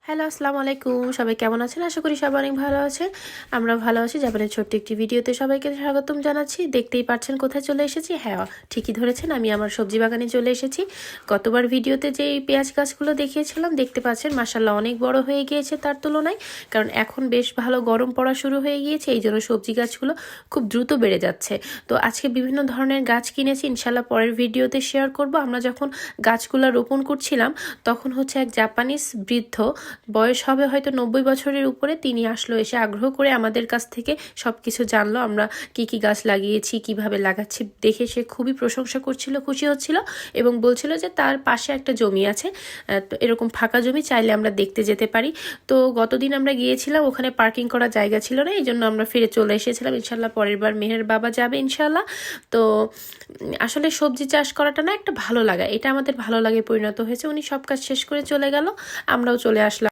Hello, আসসালামু আলাইকুম। সবাই কেমন আছেন? আশা করি সবাই অনেক ভালো আছেন। আমরা ভালো আছি। জাপানের ছোট্ট একটি ভিডিওতে সবাইকে স্বাগতম জানাচ্ছি। দেখতেই পাচ্ছেন কোথায় চলে এসেছি। হ্যাঁ, ঠিকই ধরেছেন, আমি আমার সবজি বাগানে চলে এসেছি। গতবার ভিডিওতে যে পেঁয়াজ গাছগুলো দেখিয়েছিলাম দেখতে পাচ্ছেন মাশাআল্লাহ অনেক বড় হয়ে গিয়েছে তার তুলনায়। কারণ এখন বেশ ভালো গরম পড়া শুরু হয়ে গিয়েছে, এই জন্য সবজি গাছগুলো খুব দ্রুত বেড়ে যাচ্ছে। তো আজকে বিভিন্ন ধরনের গাছ কিনেছি, ইনশাল্লাহ পরের ভিডিওতে শেয়ার করব। আমরা যখন গাছগুলো রোপণ করছিলাম তখন হচ্ছে এক জাপানিজ বৃদ্ধ, বয়স হবে হয়তো 90 বছরের উপরে, তিনি আসলো, এসে আগ্রহ করে আমাদের কাছ থেকে সব কিছু জানলো, আমরা কি কি গাছ লাগিয়েছি, কিভাবে লাগাচ্ছি দেখে সে খুবই প্রশংসা করছিল, খুশি হচ্ছিল এবং বলছিল যে তার পাশে একটা জমি আছে, তো এরকম ফাঁকা জমি চাইলে আমরা দেখতে যেতে পারি। তো গতদিন আমরা গিয়েছিলাম, ওখানে পার্কিং করার জায়গা ছিল না, এই জন্য আমরা ফিরে চলে এসেছিলাম। ইনশাল্লাহ পরের বার মেহের বাবা যাবে ইনশাল্লাহ। তো আসলে সবজি চাষ করাটা না একটা ভালো লাগা, এটা আমাদের ভালো লাগে পরিণত হয়েছে। উনি সব কাজ শেষ করে চলে গেল, আমরাও চলে আসলাম